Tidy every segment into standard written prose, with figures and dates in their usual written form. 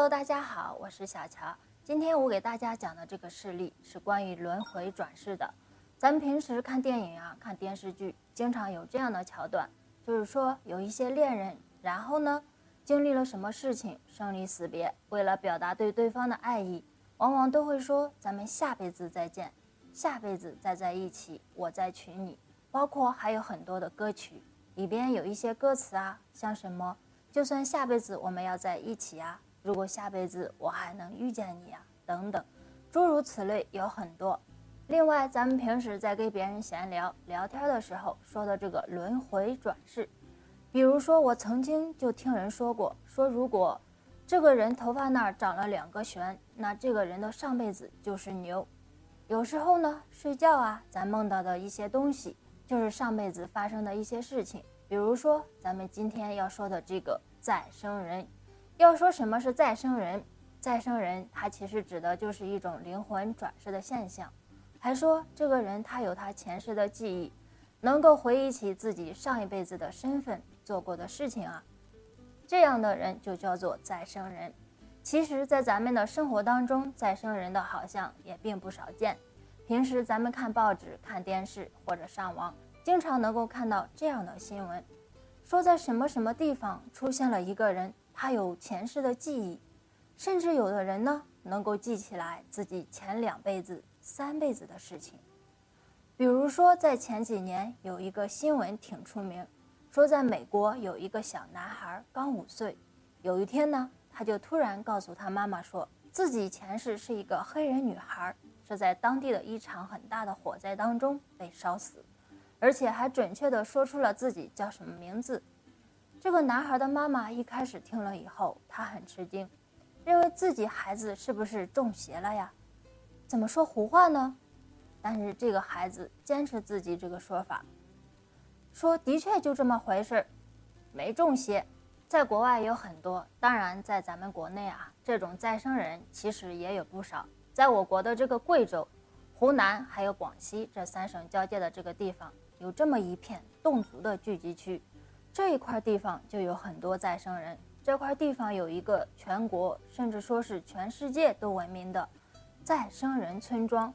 Hello， 大家好，我是小乔。今天我给大家讲的这个事例是关于轮回转世的。咱们平时看电影啊、看电视剧，经常有这样的桥段，就是说有一些恋人，然后呢，经历了什么事情，生离死别，为了表达对对方的爱意，往往都会说咱们下辈子再见，下辈子再在一起，我再娶你。包括还有很多的歌曲里边有一些歌词啊，像什么就算下辈子我们要在一起啊，如果下辈子我还能遇见你啊，等等，诸如此类有很多。另外，咱们平时在跟别人闲聊聊天的时候说的这个轮回转世，比如说我曾经就听人说过，说如果这个人头发那儿长了2个旋，那这个人的上辈子就是牛。有时候呢，睡觉啊，咱梦到的一些东西就是上辈子发生的一些事情，比如说咱们今天要说的这个再生人。要说什么是再生人，再生人它其实指的就是一种灵魂转世的现象，还说这个人他有他前世的记忆，能够回忆起自己上一辈子的身份做过的事情啊，这样的人就叫做再生人。其实在咱们的生活当中，再生人的好像也并不少见。平时咱们看报纸、看电视或者上网，经常能够看到这样的新闻，说在什么什么地方出现了一个人，他有前世的记忆，甚至有的人呢能够记起来自己前2辈子、3辈子的事情。比如说在前几年有一个新闻挺出名，说在美国有一个小男孩刚5岁，有一天呢，他就突然告诉他妈妈说自己前世是一个黑人女孩，是在当地的一场很大的火灾当中被烧死，而且还准确地说出了自己叫什么名字。这个男孩的妈妈一开始听了以后，她很吃惊，认为自己孩子是不是中邪了呀？怎么说胡话呢？但是这个孩子坚持自己这个说法，说的确就这么回事，没中邪。在国外有很多，当然在咱们国内啊，这种再生人其实也有不少。在我国的这个贵州、湖南还有广西这3省交界的这个地方，有这么一片侗族的聚集区，这一块地方就有很多再生人。这块地方有一个全国甚至说是全世界都闻名的再生人村庄。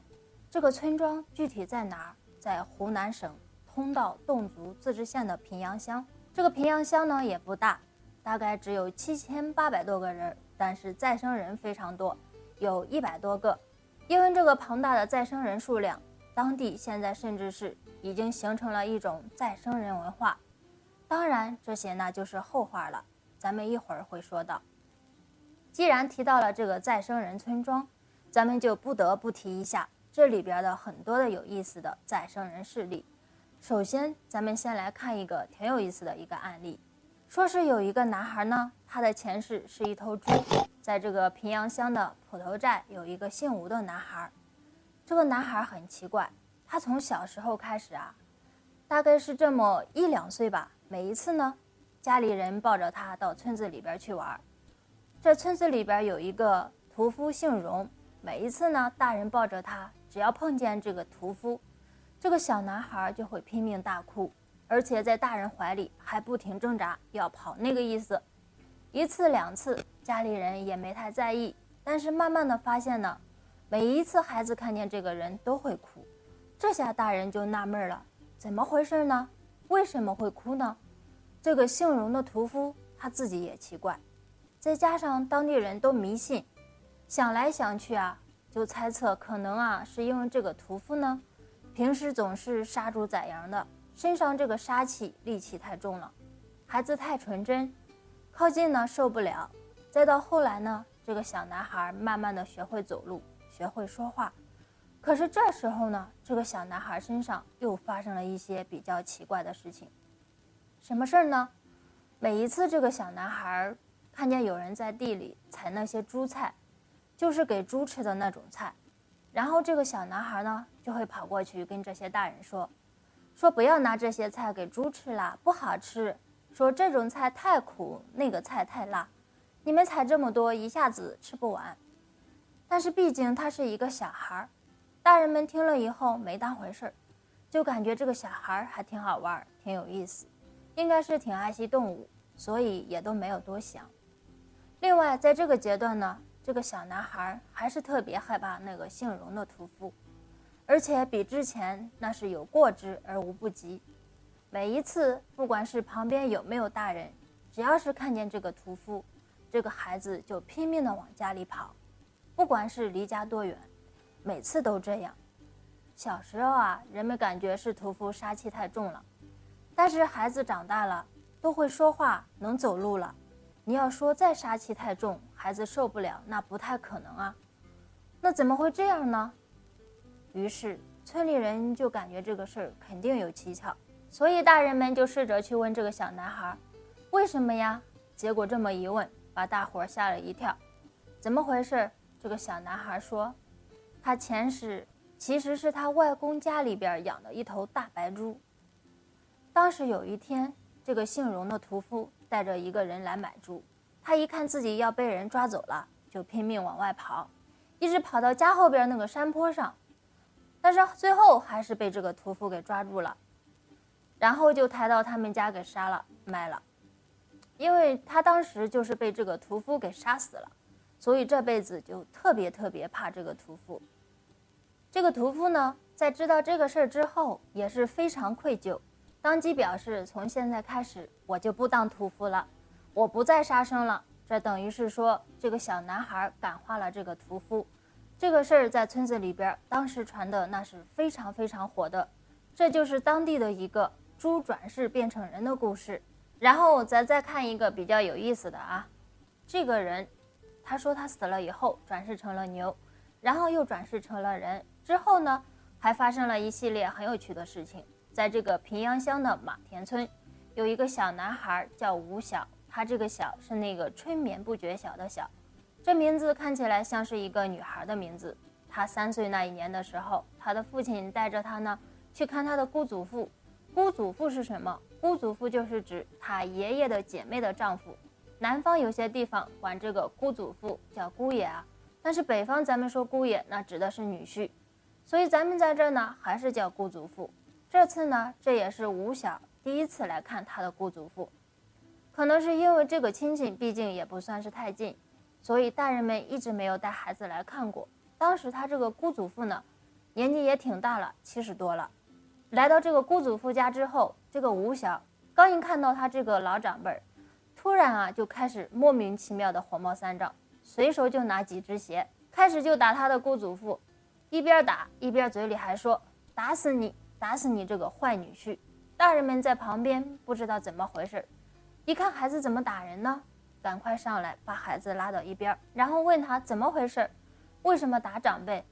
这个村庄具体在哪儿？在湖南省通道侗族自治县的平阳乡。这个平阳乡呢也不大，大概只有7800多个人，但是再生人非常多，有100多个。因为这个庞大的再生人数量，当地现在甚至是已经形成了一种再生人文化。当然这些呢就是后话了，咱们一会儿会说到。既然提到了这个再生人村庄，咱们就不得不提一下这里边的很多的有意思的再生人事例。首先咱们先来看一个挺有意思的一个案例，说是有一个男孩呢，他的前世是一头猪。在这个平阳乡的普头寨有一个姓吴的男孩，这个男孩很奇怪，他从小时候开始啊，大概是这么1、2岁吧，每一次呢，家里人抱着他到村子里边去玩。这村子里边有一个屠夫姓荣，每一次呢，大人抱着他，只要碰见这个屠夫，这个小男孩就会拼命大哭，而且在大人怀里还不停挣扎要跑那个意思。1次2次家里人也没太在意，但是慢慢的发现呢，每一次孩子看见这个人都会哭。这下大人就纳闷了，怎么回事呢？为什么会哭呢？这个姓荣的屠夫他自己也奇怪，再加上当地人都迷信，想来想去啊，就猜测可能啊是因为这个屠夫呢平时总是杀猪宰羊的，身上这个杀气戾气太重了，孩子太纯真，靠近呢受不了。再到后来呢，这个小男孩慢慢的学会走路，学会说话。可是这时候呢，这个小男孩身上又发生了一些比较奇怪的事情。什么事儿呢？每一次这个小男孩看见有人在地里采那些猪菜，就是给猪吃的那种菜，然后这个小男孩呢就会跑过去跟这些大人说不要拿这些菜给猪吃啦，不好吃，说这种菜太苦，那个菜太辣，你们采这么多一下子吃不完。但是毕竟他是一个小孩，大人们听了以后没当回事，就感觉这个小孩还挺好玩，挺有意思，应该是挺爱惜动物，所以也都没有多想。另外，在这个阶段呢，这个小男孩还是特别害怕那个姓荣的屠夫，而且比之前那是有过之而无不及。每一次，不管是旁边有没有大人，只要是看见这个屠夫，这个孩子就拼命地往家里跑，不管是离家多远，每次都这样。小时候啊，人们感觉是屠夫杀气太重了，但是孩子长大了，都会说话，能走路了，你要说再杀气太重，孩子受不了，那不太可能啊。那怎么会这样呢？于是村里人就感觉这个事儿肯定有蹊跷，所以大人们就试着去问这个小男孩，为什么呀？结果这么一问，把大伙吓了一跳。怎么回事？这个小男孩说，他前世其实是他外公家里边养的一头大白猪。当时有一天，这个姓荣的屠夫带着一个人来买猪，他一看自己要被人抓走了，就拼命往外跑，一直跑到家后边那个山坡上，但是最后还是被这个屠夫给抓住了，然后就抬到他们家给杀了卖了。因为他当时就是被这个屠夫给杀死了，所以这辈子就特别怕这个屠夫。这个屠夫呢，在知道这个事儿之后也是非常愧疚，当即表示从现在开始我就不当屠夫了，我不再杀生了。这等于是说这个小男孩感化了这个屠夫。这个事儿在村子里边当时传的那是非常火的，这就是当地的一个猪转世变成人的故事。然后咱再看一个比较有意思的啊，这个人他说他死了以后转世成了牛，然后又转世成了人，之后呢还发生了一系列很有趣的事情。在这个平阳乡的马田村，有一个小男孩叫吴晓，他这个晓是那个春眠不觉晓的晓，这名字看起来像是一个女孩的名字。他3岁那一年的时候，他的父亲带着他呢去看他的姑祖父。姑祖父是什么？姑祖父就是指他爷爷的姐妹的丈夫。南方有些地方管这个姑祖父叫姑爷啊，但是北方咱们说姑爷，那指的是女婿，所以咱们在这呢还是叫姑祖父。这次呢，这也是吴晓第一次来看他的姑祖父，可能是因为这个亲戚毕竟也不算是太近，所以大人们一直没有带孩子来看过。当时他这个姑祖父呢，年纪也挺大了，70多了。来到这个姑祖父家之后，这个吴晓刚一看到他这个老长辈，突然啊就开始莫名其妙的火冒三丈，随手就拿几只鞋，开始就打他的姑祖父，一边打一边嘴里还说打死你，打死你这个坏女婿。大人们在旁边不知道怎么回事，一看孩子怎么打人呢，赶快上来把孩子拉到一边，然后问他怎么回事，为什么打长辈。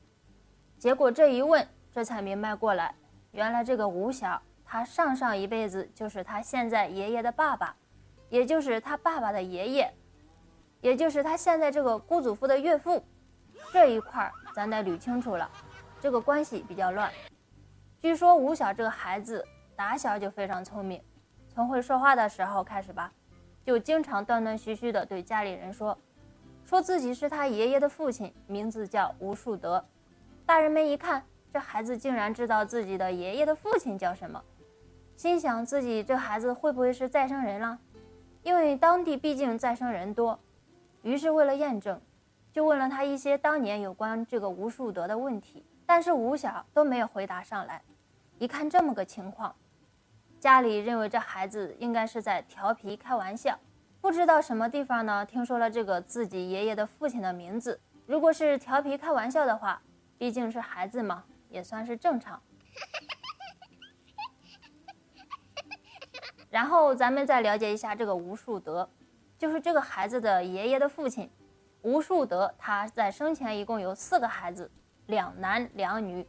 结果这一问，这才明白过来，原来这个吴晓他上一辈子就是他现在爷爷的爸爸，也就是他爸爸的爷爷，也就是他现在这个姑祖父的岳父。这一块咱得捋清楚了，这个关系比较乱。据说吴晓这个孩子打小就非常聪明，从会说话的时候开始吧，就经常断续续的对家里人说自己是他爷爷的父亲，名字叫吴树德。大人们一看，这孩子竟然知道自己的爷爷的父亲叫什么，心想自己这孩子会不会是再生人了？因为当地毕竟再生人多，于是为了验证，就问了他一些当年有关这个吴树德的问题，但是吴晓都没有回答上来。一看这么个情况，家里认为这孩子应该是在调皮开玩笑，不知道什么地方呢听说了这个自己爷爷的父亲的名字，如果是调皮开玩笑的话，毕竟是孩子嘛，也算是正常。然后咱们再了解一下这个吴树德，就是这个孩子的爷爷的父亲。吴树德他在生前一共有4个孩子，2男2女。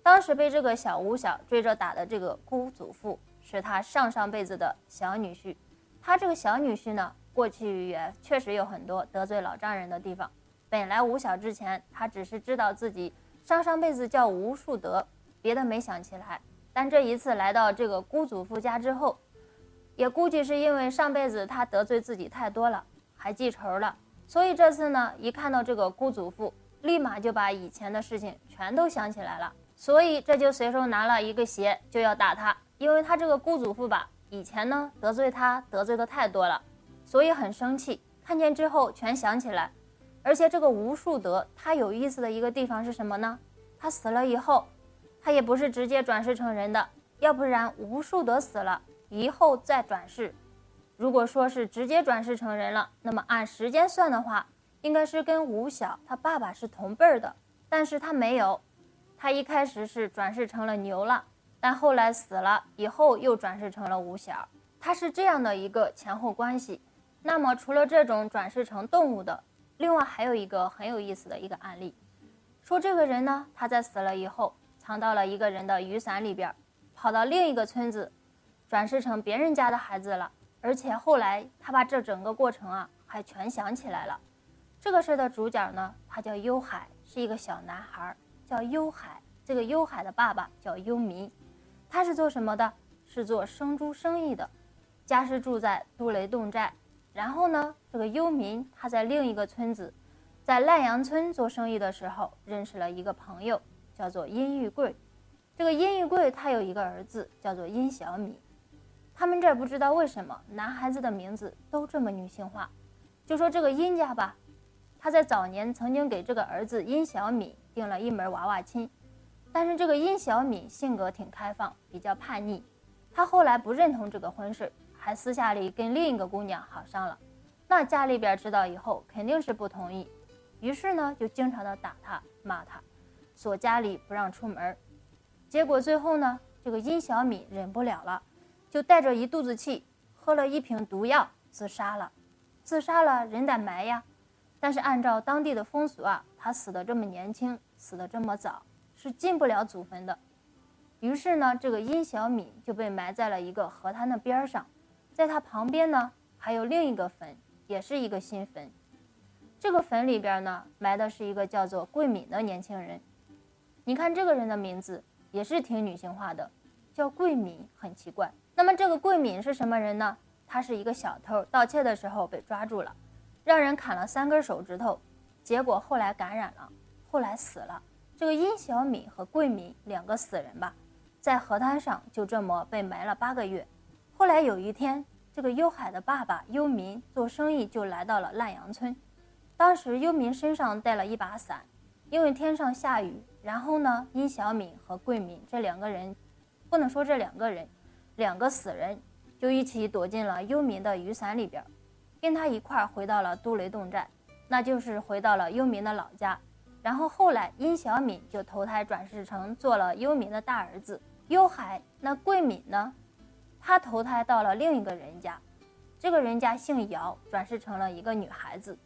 当时被这个小吴晓追着打的这个姑祖父是他上辈子的小女婿。他这个小女婿呢，过去也确实有很多得罪老丈人的地方。本来吴晓之前他只是知道自己上辈子叫吴树德，别的没想起来。但这一次来到这个姑祖父家之后，也估计是因为上辈子他得罪自己太多了，还记仇了，所以这次呢，一看到这个姑祖父，立马就把以前的事情全都想起来了，所以这就随手拿了一个鞋就要打他。因为他这个姑祖父吧，以前呢得罪他得罪的太多了，所以很生气，看见之后全想起来。而且这个吴树德他有意思的一个地方是什么呢？他死了以后，他也不是直接转世成人的，要不然吴树德死了以后再转世，如果说是直接转世成人了，那么按时间算的话，应该是跟吴晓他爸爸是同辈儿的，但是他没有，他一开始是转世成了牛了，但后来死了以后又转世成了吴晓，他是这样的一个前后关系。那么除了这种转世成动物的，另外还有一个很有意思的一个案例，说这个人呢，他在死了以后藏到了一个人的雨伞里边，跑到另一个村子转世成别人家的孩子了，而且后来他把这整个过程啊还全想起来了。这个事的主角呢，他叫幽海，是一个小男孩叫幽海。这个幽海的爸爸叫幽弥，他是做什么的？是做生猪生意的，家是住在杜雷洞寨。然后呢，这个幽弥他在另一个村子，在烂阳村做生意的时候，认识了一个朋友，叫做殷玉贵。这个殷玉贵他有一个儿子，叫做殷小米。他们这儿不知道为什么男孩子的名字都这么女性化，就说这个殷家吧，他在早年曾经给这个儿子殷小米定了一门娃娃亲，但是这个殷小米性格挺开放，比较叛逆，他后来不认同这个婚事，还私下里跟另一个姑娘好上了。那家里边知道以后肯定是不同意，于是呢就经常的打他骂他，锁家里不让出门。结果最后呢，这个殷小米忍不了了，就带着一肚子气喝了一瓶毒药自杀了。自杀了人得埋呀，但是按照当地的风俗啊，他死得这么年轻，死得这么早，是进不了祖坟的。于是呢，这个殷小米就被埋在了一个河滩的边上，在他旁边呢还有另一个坟，也是一个新坟。这个坟里边呢埋的是一个叫做桂敏的年轻人。你看这个人的名字也是挺女性化的，叫桂敏，很奇怪。那么这个桂敏是什么人呢？他是一个小偷，盗窃的时候被抓住了，让人砍了3根手指头，结果后来感染了，后来死了。这个殷小米和桂敏2个死人吧，在河滩上就这么被埋了8个月。后来有一天，这个幽海的爸爸幽民做生意就来到了烂阳村。当时幽民身上带了一把伞，因为天上下雨，然后呢，殷小米和桂敏这2个人，不能说这2个人，2个死人就一起躲进了幽民的雨伞里边，跟他一块回到了杜雷洞寨，那就是回到了幽民的老家。然后后来殷小米就投胎转世成做了幽民的大儿子幽海。那桂敏呢，他投胎到了另一个人家，这个人家姓姚，转世成了一个女孩子。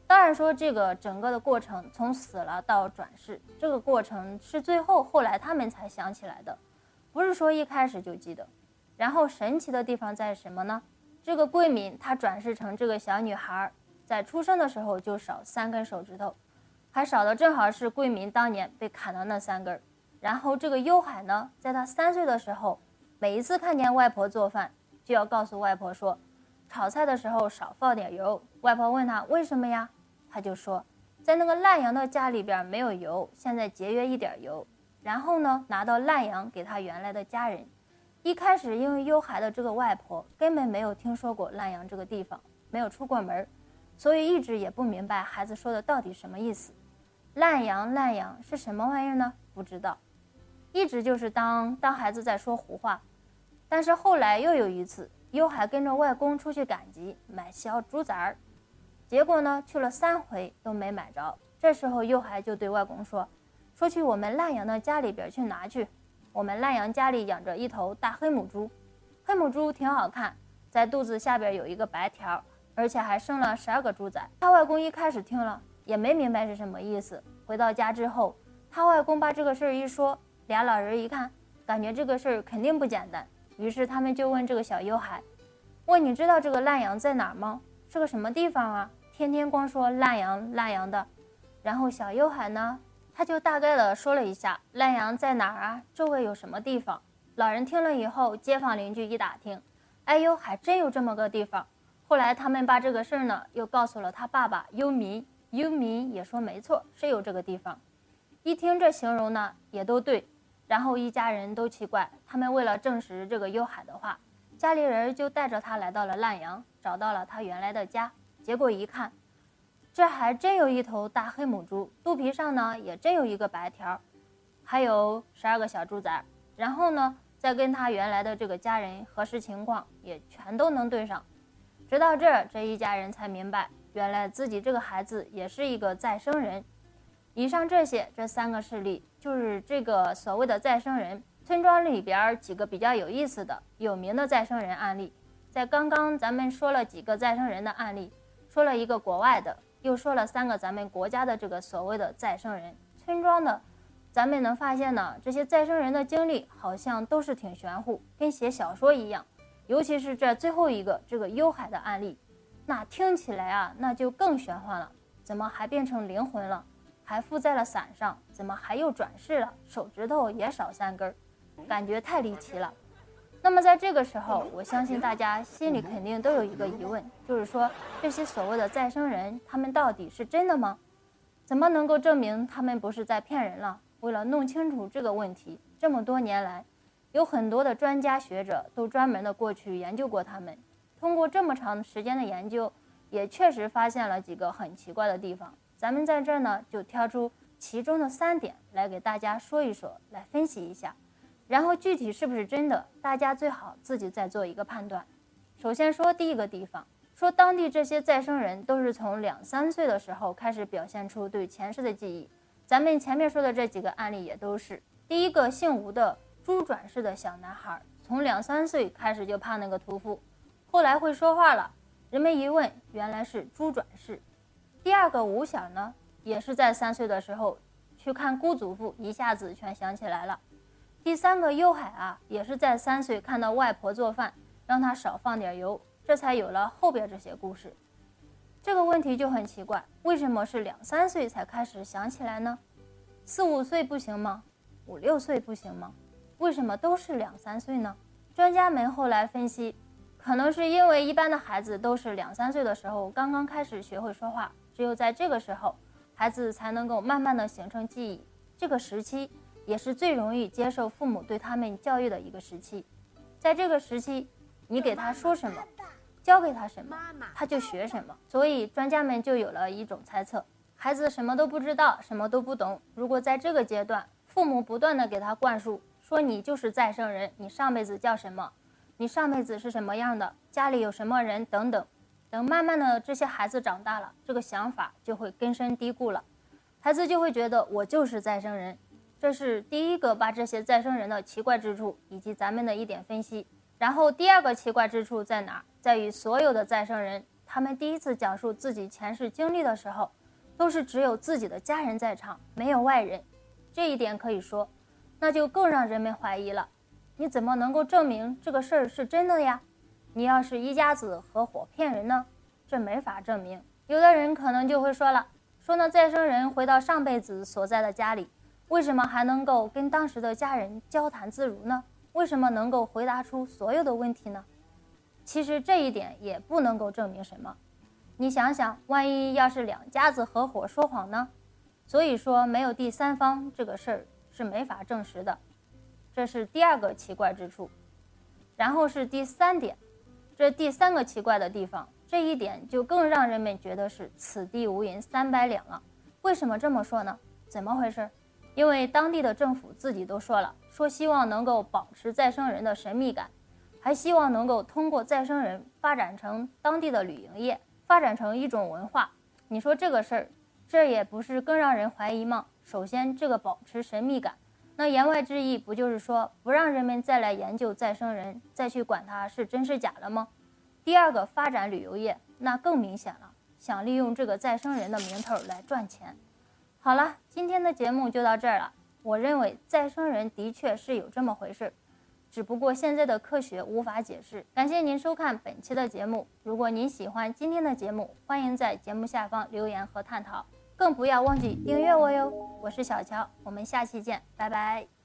当然说这个整个的过程从死了到转世，这个过程是最后来他们才想起来的，不是说一开始就记得。然后神奇的地方在什么呢？这个桂敏她转世成这个小女孩，在出生的时候就少3根手指头，还少的正好是桂敏当年被砍的那3根。然后这个幽海呢，在他3岁的时候，每一次看见外婆做饭，就要告诉外婆说，炒菜的时候少放点油。外婆问他为什么呀，他就说在那个烂阳的家里边没有油，现在节约一点油。然后呢，拿到烂阳给他原来的家人。一开始因为幽海的这个外婆根本没有听说过烂阳这个地方，没有出过门，所以一直也不明白孩子说的到底什么意思。烂阳是什么玩意儿呢？不知道，一直就是当孩子在说胡话。但是后来又有一次，幽海跟着外公出去赶集买小猪崽儿，结果呢去了3回都没买着。这时候幽海就对外公说去我们烂阳的家里边去拿去，我们烂阳家里养着一头大黑母猪，黑母猪挺好看，在肚子下边有一个白条，而且还生了12个猪崽。他外公一开始听了也没明白是什么意思。回到家之后，他外公把这个事儿一说，俩老人一看，感觉这个事儿肯定不简单，于是他们就问这个小幽海，问你知道这个烂阳在哪儿吗？是个什么地方啊？天天光说烂阳的。然后小幽海呢，他就大概的说了一下烂阳在哪儿啊，周围有什么地方。老人听了以后，街坊邻居一打听，哎呦，还真有这么个地方。后来他们把这个事儿呢又告诉了他爸爸幽弥，幽弥也说没错，是有这个地方。一听这形容呢也都对，然后一家人都奇怪，他们为了证实这个幽海的话，家里人就带着他来到了烂阳，找到了他原来的家。结果一看，这还真有一头大黑母猪，肚皮上呢也真有一个白条，还有12个小猪崽。然后呢，再跟他原来的这个家人核实情况，也全都能对上。直到这儿，这一家人才明白，原来自己这个孩子也是一个再生人。以上这3个事例，就是这个所谓的再生人。村庄里边几个比较有意思的、有名的再生人案例。在刚刚咱们说了几个再生人的案例，说了一个国外的，又说了3个咱们国家的这个所谓的再生人。村庄的，咱们能发现呢，这些再生人的经历好像都是挺玄乎，跟写小说一样。尤其是这最后一个这个幽海的案例，那听起来啊，那就更玄幻了。怎么还变成灵魂了？还附在了伞上？怎么还又转世了？手指头也少3根，感觉太离奇了。那么在这个时候，我相信大家心里肯定都有一个疑问，就是说这些所谓的再生人，他们到底是真的吗？怎么能够证明他们不是在骗人了？为了弄清楚这个问题，这么多年来，有很多的专家学者都专门的过去研究过他们。通过这么长时间的研究，也确实发现了几个很奇怪的地方。咱们在这儿呢，就挑出其中的3点来给大家说一说，来分析一下。然后具体是不是真的，大家最好自己再做一个判断。首先说第一个地方，说当地这些再生人都是从2、3岁的时候开始表现出对前世的记忆。咱们前面说的这几个案例也都是。第一个姓吴的猪转世的小男孩，从2、3岁开始就怕那个屠夫，后来会说话了，人们一问，原来是猪转世。第二个吴小呢，也是在3岁的时候去看姑祖父，一下子全想起来了。第3个幽海啊，也是在3岁看到外婆做饭，让他少放点油，这才有了后边这些故事。这个问题就很奇怪，为什么是2、3岁才开始想起来呢？4、5岁不行吗？5、6岁不行吗？为什么都是2、3岁呢？专家们后来分析，可能是因为一般的孩子都是2、3岁的时候刚刚开始学会说话，只有在这个时候，孩子才能够慢慢的形成记忆。这个时期也是最容易接受父母对他们教育的一个时期。在这个时期，你给他说什么，教给他什么，他就学什么。所以专家们就有了一种猜测，孩子什么都不知道，什么都不懂。如果在这个阶段，父母不断的给他灌输，说你就是再生人，你上辈子叫什么，你上辈子是什么样的，家里有什么人等等。等慢慢的这些孩子长大了，这个想法就会根深蒂固了，孩子就会觉得我就是再生人。这是第一个把这些再生人的奇怪之处以及咱们的一点分析。然后第二个奇怪之处在哪？在于所有的再生人，他们第一次讲述自己前世经历的时候，都是只有自己的家人在场，没有外人。这一点可以说，那就更让人们怀疑了。你怎么能够证明这个事儿是真的呀？你要是一家子合伙骗人呢？这没法证明。有的人可能就会说了，说那再生人回到上辈子所在的家里，为什么还能够跟当时的家人交谈自如呢？为什么能够回答出所有的问题呢？其实这一点也不能够证明什么。你想想，万一要是2家子合伙说谎呢？所以说没有第三方这个事儿是没法证实的。这是第二个奇怪之处。然后是第3点，这第3个奇怪的地方，这一点就更让人们觉得是此地无银300两了。为什么这么说呢？怎么回事？因为当地的政府自己都说了，说希望能够保持再生人的神秘感，还希望能够通过再生人发展成当地的旅营业，发展成一种文化。你说这个事儿，这也不是更让人怀疑吗？首先这个保持神秘感，那言外之意不就是说不让人们再来研究再生人，再去管它是真是假了吗？第二个发展旅游业，那更明显了，想利用这个再生人的名头来赚钱。好了，今天的节目就到这儿了。我认为再生人的确是有这么回事，只不过现在的科学无法解释。感谢您收看本期的节目，如果您喜欢今天的节目，欢迎在节目下方留言和探讨，更不要忘记订阅我哟。我是小乔，我们下期见，拜拜。